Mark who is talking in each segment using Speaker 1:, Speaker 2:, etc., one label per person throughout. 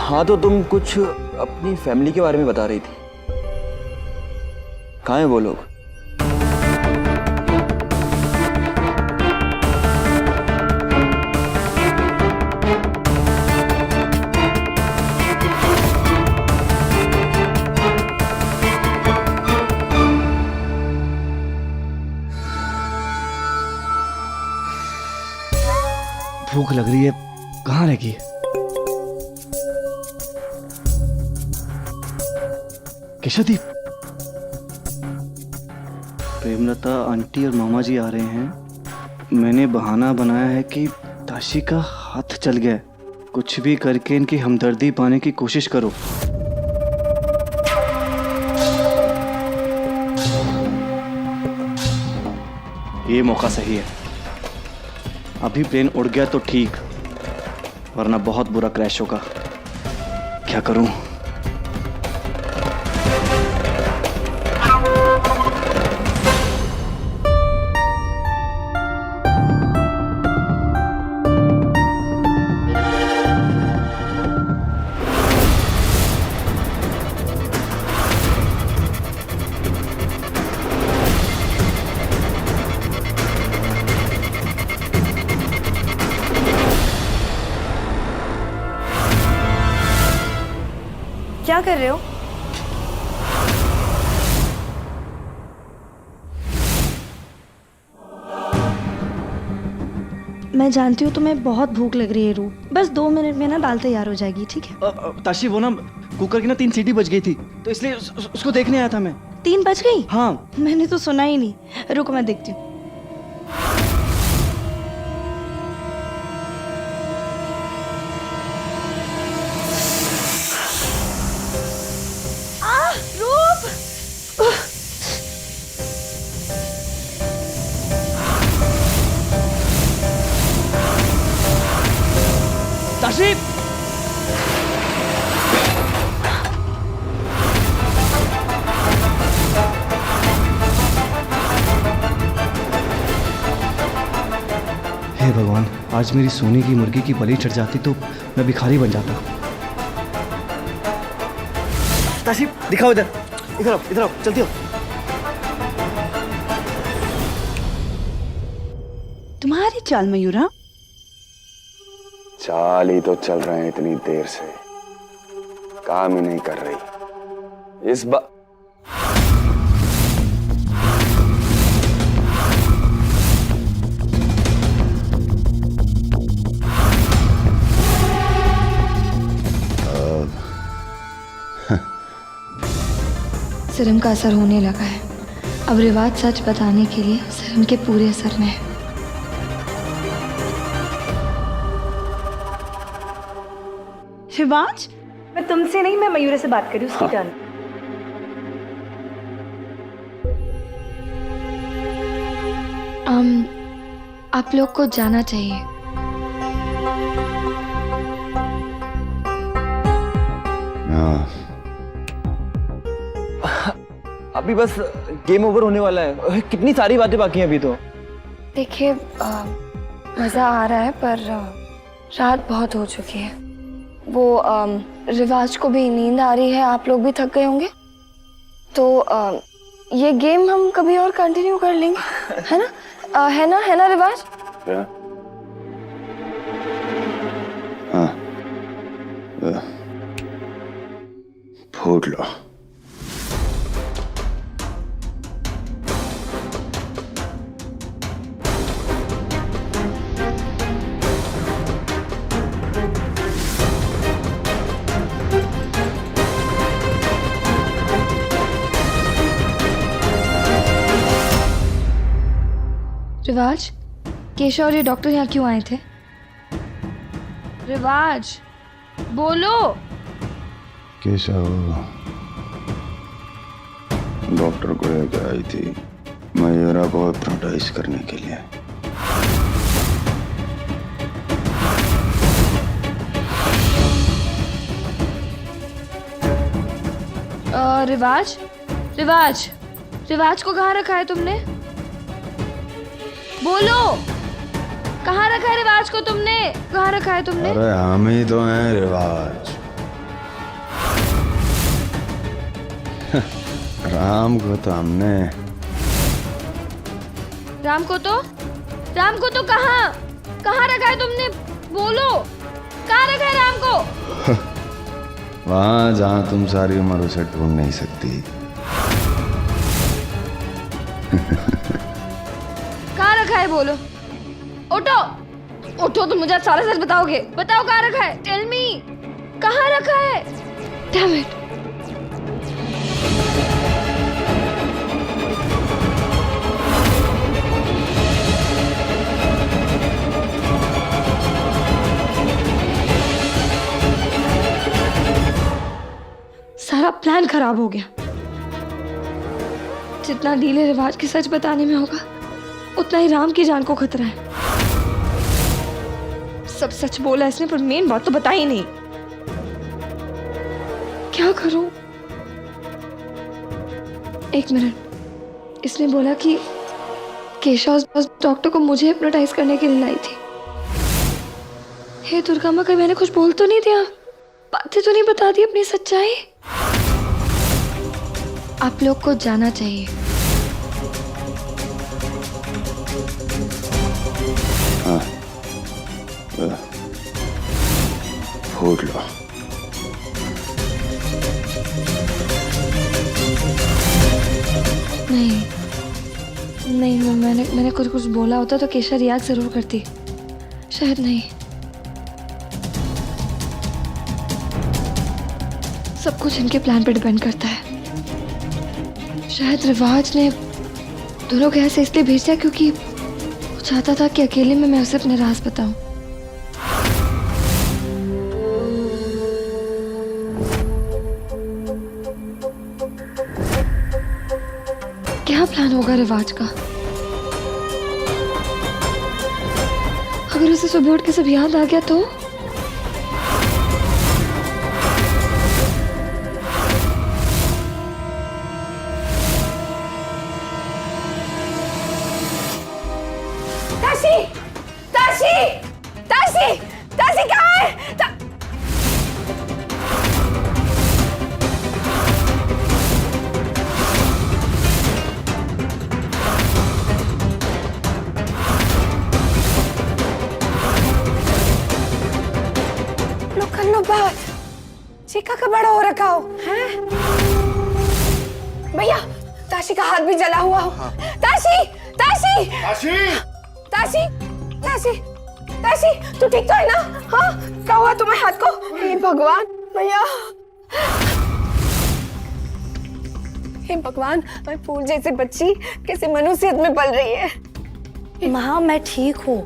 Speaker 1: हाँ तो तुम कुछ अपनी फैमिली के बारे में बता रही थी। कहाँ हैं वो लोग?
Speaker 2: भूख लग रही है, कहाँ रह गई? केशवदीप, प्रेमलता आंटी और मामा जी आ रहे हैं। मैंने बहाना बनाया है कि ताशी का हाथ चल गया है। कुछ भी करके इनकी हमदर्दी पाने की कोशिश करो। ये मौका सही है। अभी प्लेन उड़ गया तो ठीक, वरना बहुत बुरा क्रैश होगा। क्या करूं?
Speaker 3: क्या कर रहे हो? मैं जानती हूँ तुम्हें बहुत भूख लग रही है रूप। बस 2 मिनट में ना दाल तैयार हो जाएगी, ठीक है?
Speaker 2: ताशी, वो ना कुकर की ना 3 सीटी बज गई थी, तो इसलिए उसको देखने आया था मैं।
Speaker 3: 3 बज गई?
Speaker 2: हाँ।
Speaker 3: मैंने तो सुना ही नहीं। रुको मैं देखती हूँ। रूप!
Speaker 2: ताशी! हे भगवान, आज मेरी सोने की मुर्गी की बलि चढ़ जाती तो मैं भिखारी बन जाता। ताशी, दिखाओ इधर। इधर आओ, इधर आओ, जल्दी आओ।
Speaker 4: तुम्हारी चाल मयूरा।
Speaker 5: चाल ही तो चल रहे हैं इतनी देर से, काम ही नहीं कर रही। इस बार
Speaker 3: सिरम का असर होने लगा है। अब रिवाज सच बताने के लिए सिरम के पूरे असर में है।
Speaker 4: रिवाज?
Speaker 3: मैं तुमसे नहीं, मैं मयूरा से बात करी, उसकी टर्न। आप लोग को जाना चाहिए।
Speaker 1: अभी बस गेम ओवर होने वाला है। कितनी सारी बातें बाकी हैं अभी तो।
Speaker 3: देखिए, मज़ा आ रहा है पर रात बहुत हो चुकी है। वो रिवाज को भी नींद आ रही है, आप लोग भी थक गए होंगे, तो ये गेम हम कभी और कंटिन्यू कर लेंगे, है ना? है ना रिवाज?
Speaker 5: हाँ, फूट लो।
Speaker 3: रिवाज, केशव और ये डॉक्टर यहाँ क्यों आए थे? रिवाज, बोलो।
Speaker 5: केशव डॉक्टर को लेकर आई थी मयूरा को हिप्नोटाइज करने के लिए।
Speaker 3: रिवाज रिवाज रिवाज को कहाँ रखा है तुमने? बोलो, कहाँ रखा है रिवाज को तुमने? कहाँ रखा है तुमने?
Speaker 5: अरे हम ही तो हैं रिवाज। राम को तो हमने।
Speaker 3: राम को तो कहाँ कहाँ रखा है तुमने? बोलो, कहाँ रखा है राम को?
Speaker 5: वहां जहां तुम सारी उम्र उसे ढूंढ नहीं सकती।
Speaker 3: कहाँ रखा है? बोलो, उठो उठो, तुम मुझे सारा सच बताओगे। बताओ कहाँ रखा है? टेल मी, कहाँ रखा है? Damn it. सारा प्लान खराब हो गया। जितना डीले रिवाज के सच बताने में होगा, उतना ही राम की जान को खतरा है। सब सच बोला इसने, पर मेन बात तो बताई नहीं। क्या करूं? एक मिनट, इसने बोला कि केशव उस डॉक्टर को मुझे हिप्नोटाइज करने के लिए लाई थी। हे दुर्गा माँ, कहीं मैंने कुछ बोल तो नहीं दिया? बातें तो नहीं बता दी अपनी सच्चाई? आप लोग को जाना चाहिए।
Speaker 5: हाँ, फूट लो।
Speaker 3: नहीं, मैंने कुछ बोला होता तो केशा रिएक्ट जरूर करती। शायद नहीं। सब कुछ इनके प्लान पे डिपेंड करता है। शायद रिवाज ने दोनों को ऐसे इसलिए भेजा क्योंकि वो चाहता था कि अकेले में मैं उसे अपने राज बताऊं। क्या प्लान होगा रिवाज का? अगर उसे सुबह उठ के सब याद आ गया तो? ताशी कहाँ है? कर लो बात। चीका का बड़ा हो रखा हो, हैं? भैया, ताशी का हाथ भी जला हुआ हो। हाँ। ताशी, ताशी, ताशी, ताशी, ताशी, ताशी, तू ठीक तो है ना? हाँ, क्या हुआ तुम्हारे हाथ को? हे भगवान, भैया, हे भगवान, मैं फूल जैसी बच्ची कैसे मनुष्यत में पल रही है।
Speaker 6: माँ, मैं ठीक हूँ,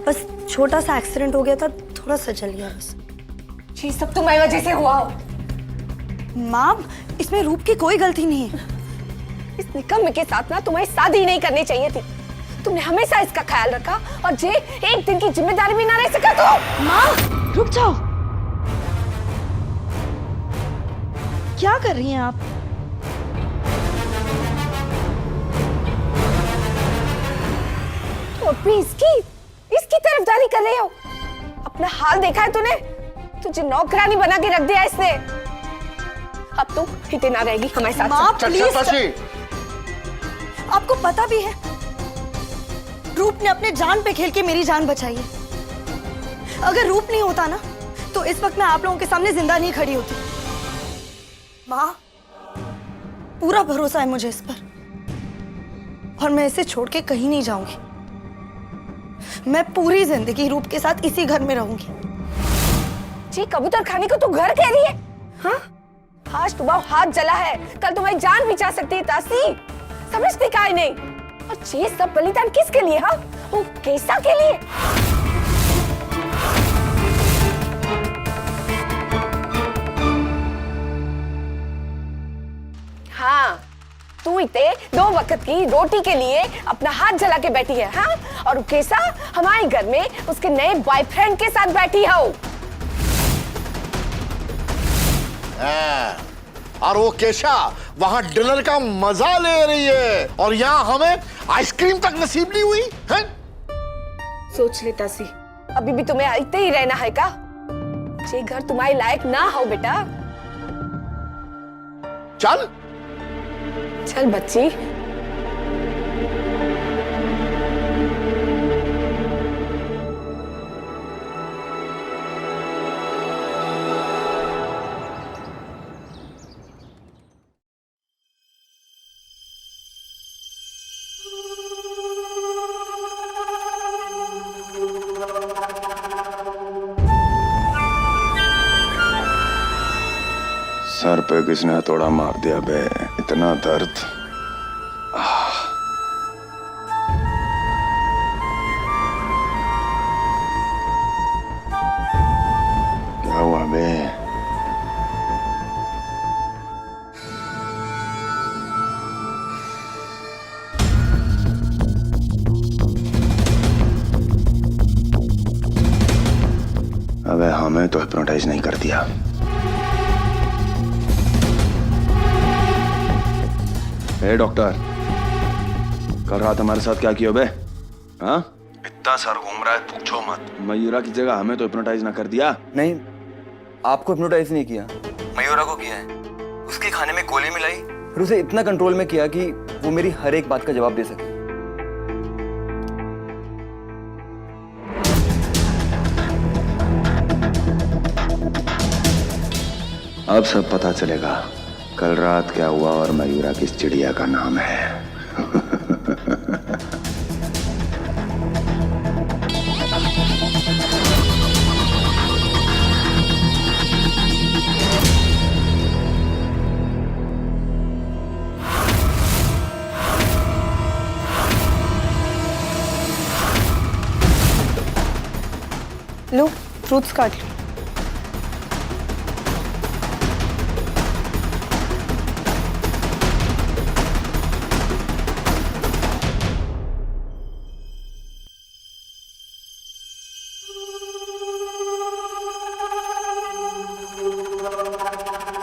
Speaker 6: बस छोटा सा एक्सीडेंट हो गया था, थोड़ा सा जल गया बस।
Speaker 3: ये सब तुम्हारी वजह से हुआ हो।
Speaker 6: माँ, इसमें रूप की कोई गलती नहीं है।
Speaker 3: इस निकम्मे के साथ ना तुम्हें शादी नहीं करनी चाहिए थी। तुमने हमेशा इसका ख्याल रखा और जे एक दिन की जिम्मेदारी भी ना ले सका तो।
Speaker 6: माँ, रुक जाओ। क्या कर रही हैं आप?
Speaker 3: तो भी इसकी तरफदारी कर रहे हो। अपना हाल देखा है तूने? तुझे नौकरानी बना के रख दिया इसने। अब तू हिते ना रहेगी हमारे साथ।
Speaker 6: माँ, प्लीज। आपको पता भी है, रूप ने अपने जान पे खेल के मेरी जान बचाई है। अगर रूप नहीं होता ना, तो इस वक्त मैं आप लोगों के सामने जिंदा नहीं खड़ी होती। माँ, पूरा भरोसा है मुझे इस पर, और मैं इसे छोड़ के कहीं नहीं जाऊंगी। मैं पूरी जिंदगी रूप के साथ इसी घर में रहूंगी।
Speaker 3: जी, कबूतर खाने को तू घर कह रही है? हाँ? आज तुम्हारा हाथ जला है, कल तुम्हारी जान भी जा सकती है। तासी, समझती काहे नहीं? और ये सब बलिदान किसके लिए? हाँ, वो केसा के लिए। हाँ, तू इतने 2 वक्त की रोटी के लिए अपना हाथ जला के बैठी है। हाँ, और केसा हमारे घर में उसके नए बॉयफ्रेंड के साथ बैठी हो।
Speaker 7: और वो केशा वहां डिनर का मजा ले रही है और यहाँ हमें आइसक्रीम तक नसीब नहीं हुई है।
Speaker 8: सोच लेता सी, अभी भी तुम्हें आते ही रहना है का? ये घर तुम्हारे लायक ना हो बेटा।
Speaker 7: चल
Speaker 8: चल बच्ची।
Speaker 5: सर पे किसने हथौड़ा मार दिया बे, इतना दर्द। क्या हुआ बे? अबे हमें तो हिप्नोटाइज नहीं कर दिया। हे डॉक्टर, कल रात हमारे साथ क्या किया बे? हाँ, इतना सर घूम रहा है, पूछो मत। मयूरा की जगह हमें तो हिप्नोटाइज ना कर दिया।
Speaker 1: नहीं, आपको हिप्नोटाइज नहीं किया, मयूरा को किया है। उसके खाने में गोली मिलाई, फिर उसे इतना कंट्रोल में किया कि वो मेरी हर एक बात का जवाब दे सके।
Speaker 5: अब सब पता चलेगा कल रात क्या हुआ और मयूरा किस चिड़िया का नाम है।
Speaker 6: लो फ्रूट्स काट लो।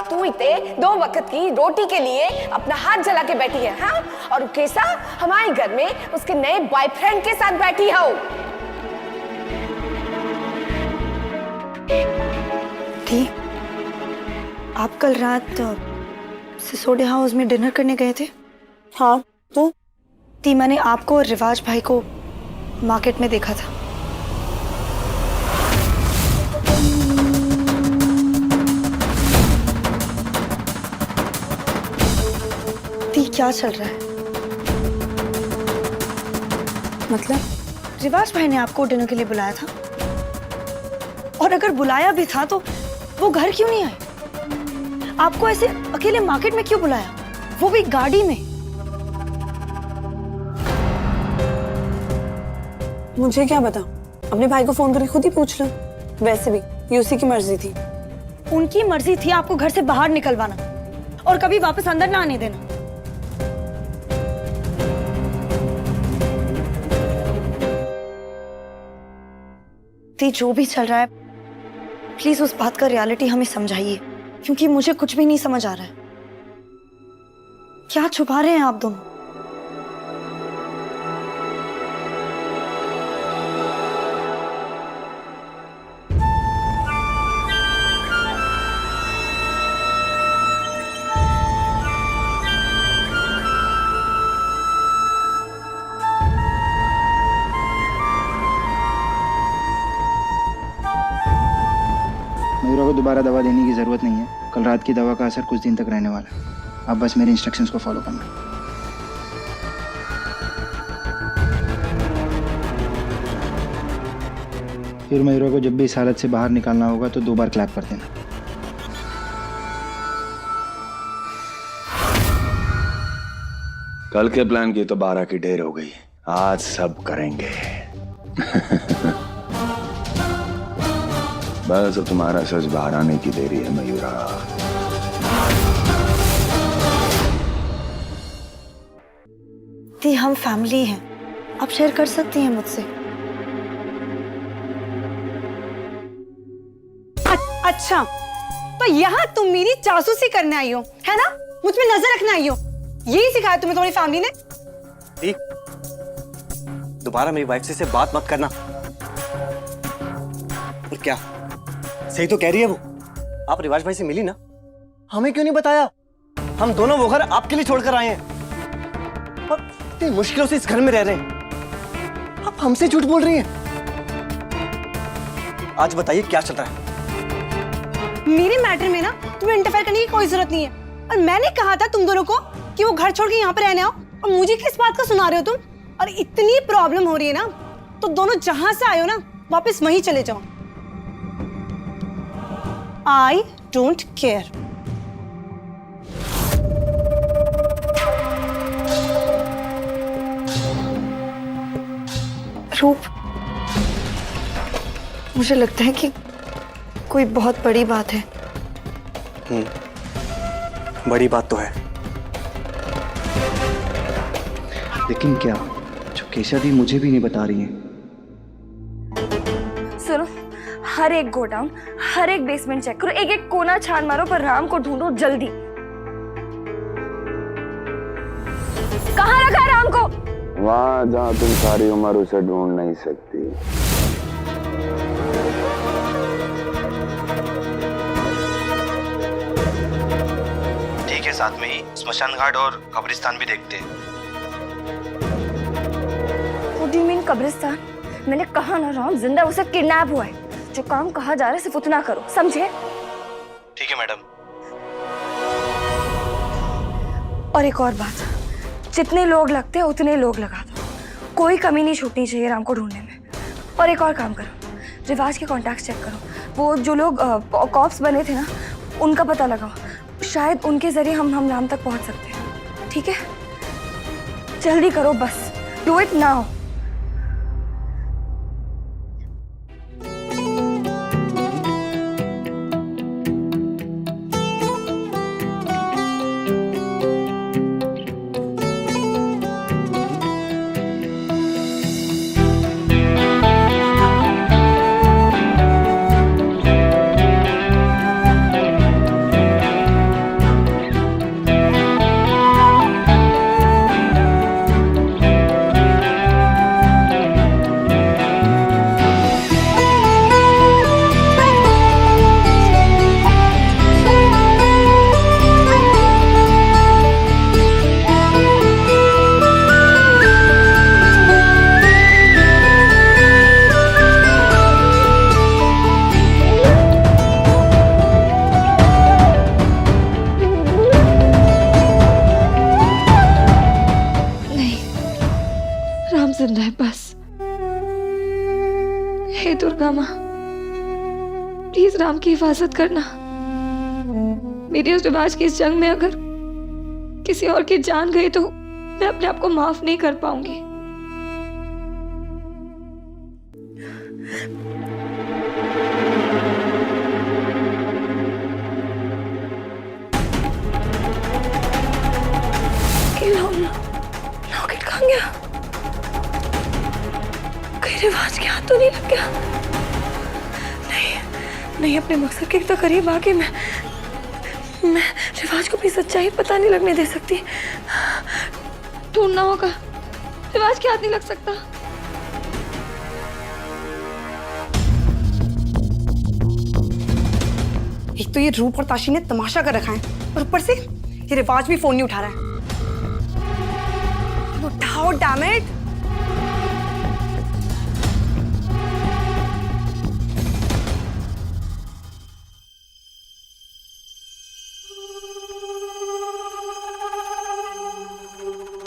Speaker 8: तू इतने 2 वक्त की रोटी के लिए अपना हाथ जला के बैठी है, हाँ? और कैसा हमारे घर में उसके नए बॉयफ्रेंड के साथ बैठी हो।
Speaker 6: थी, आप कल रात सिसोडे हाउस में डिनर करने गए थे?
Speaker 8: हाँ तो
Speaker 6: थी, मैंने आपको और रिवाज भाई को मार्केट में देखा था। क्या चल रहा है?
Speaker 8: मतलब
Speaker 6: रिवाज भाई ने आपको डिनर के लिए बुलाया था, और अगर बुलाया भी था तो वो घर क्यों नहीं आए? आपको ऐसे अकेले मार्केट में क्यों बुलाया, वो भी गाड़ी में?
Speaker 8: मुझे क्या पता, अपने भाई को फोन करके खुद ही पूछ लो। वैसे भी ये उसी की मर्जी थी।
Speaker 6: उनकी मर्जी थी आपको घर से बाहर निकलवाना और कभी वापस अंदर ना आने देना। जो भी चल रहा है, प्लीज उस बात का रियलिटी हमें समझाइए, क्योंकि मुझे कुछ भी नहीं समझ आ रहा है। क्या छुपा रहे हैं आप दोनों?
Speaker 9: मयूरा को दोबारा दवा देने की ज़रूरत नहीं है। कल रात की दवा का असर कुछ दिन तक रहने वाला है। आप बस मेरे इंस्ट्रक्शंस को फॉलो करना। फिर मयूरा को जब भी इस हालत से बाहर निकालना होगा तो 2 बार क्लैप कर देना।
Speaker 5: कल के प्लान की तो 12 की ढेर हो गई, आज सब करेंगे। बस अब तुम्हारा सच बाहर आने की देरी है मयूरा।
Speaker 6: हम फैमिली हैं, आप शेयर कर सकती हैं मुझसे।
Speaker 4: अच्छा, तो
Speaker 6: और यहाँ तुम मेरी जासूसी करने आई हो, है ना? मुझ पे नजर रखने आई हो। यही सिखाया तुम्हें तुम्हारी फैमिली ने?
Speaker 10: ठीक, दोबारा मेरी वाइफ से बात मत करना। और क्या सही तो कह रही है वो। आप रिवाज भाई से मिली ना, हमें क्यों नहीं बताया? हम दोनों वो घर आपके लिए छोड़कर आए हैं और इतनी मुश्किलों से इस घर में रह रहे हैं। आप हमसे झूठ बोल रही हैं। आज बताइए क्या चल रहा है?
Speaker 6: मेरे मैटर में ना तुम्हें इंटरफेयर करने की कोई जरूरत नहीं है। और मैंने कहा था तुम दोनों को कि वो घर छोड़ के यहाँ पे रहने आओ, और मुझे किस बात का सुना रहे हो तुम? और इतनी प्रॉब्लम हो रही है ना, तो दोनों जहां से आए हो ना वापस वहीं चले जाओ। I don't care.
Speaker 3: रूप, मुझे लगता है कि कोई बहुत बड़ी बात है।
Speaker 10: बड़ी बात तो है,
Speaker 2: लेकिन क्या जो केशा दी मुझे भी नहीं बता रही हैं।
Speaker 3: सुनो, हर एक गोडाउन, हर एक बेसमेंट चेक करो, एक एक कोना छान मारो, पर राम को ढूंढो जल्दी। कहाँ रखा है राम को?
Speaker 5: वहां जहां तुम सारी उम्र उसे ढूंढ नहीं सकती।
Speaker 10: ठीक है, साथ में ही स्मशान घाट और कब्रिस्तान भी देखते हैं।
Speaker 3: What do you mean कब्रिस्तान? मैंने कहा ना राम जिंदा उसे किडनैप हुआ है। जो काम कहा जा रहा है सिर्फ उतना करो, समझे?
Speaker 10: ठीक है मैडम।
Speaker 3: और एक और बात, जितने लोग लगते हैं उतने लोग लगा दो, कोई कमी नहीं छूटनी चाहिए राम को ढूंढने में। और एक और काम करो, रिवाज के कॉन्टैक्ट्स चेक करो। वो जो लोग कॉप्स बने थे ना, उनका पता लगाओ। शायद उनके जरिए हम राम तक पहुंच सकते हैं। ठीक है, जल्दी करो बस, डू इट नाउ। जिंदा है बस। हे दुर्गा माँ, प्लीज राम की हिफाजत करना। मेरी उस रिवाज की इस जंग में अगर किसी और की जान गई तो मैं अपने आप को माफ नहीं कर पाऊंगी। लॉकेट कहाँ गया? कहीं रिवाज के हाथ तो नहीं लग गया? नहीं, अपने मकसद के तो करीब आके मैं रिवाज को भी सच्चाई पता नहीं लगने दे सकती। ढूंढना होगा, रिवाज के हाथ नहीं लग सकता।
Speaker 6: एक तो ये रूप और ताशी ने तमाशा कर रखा है, और ऊपर से ये रिवाज भी फोन नहीं उठा रहा है। उठाओ डैम इट।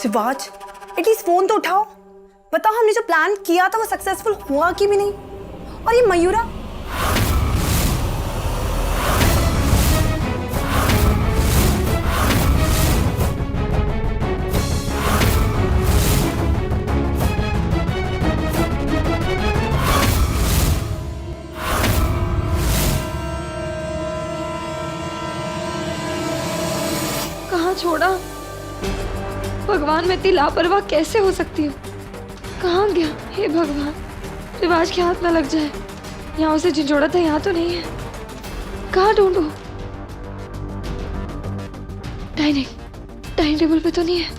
Speaker 6: रिवाज, एटलीस्ट फोन तो उठाओ। बताओ हमने जो प्लान किया था वो सक्सेसफुल हुआ कि भी नहीं? और ये मयूरा,
Speaker 3: कहाँ छोड़ा? भगवान, मैं इतनी लापरवाह कैसे हो सकती हूँ? कहाँ गया? हे भगवान, रिवाज के हाथ ना लग जाए। यहाँ उसे झिझोड़ा था, यहाँ तो नहीं है। कहाँ ढूंढूं? डाइनिंग टेबल पे तो नहीं है?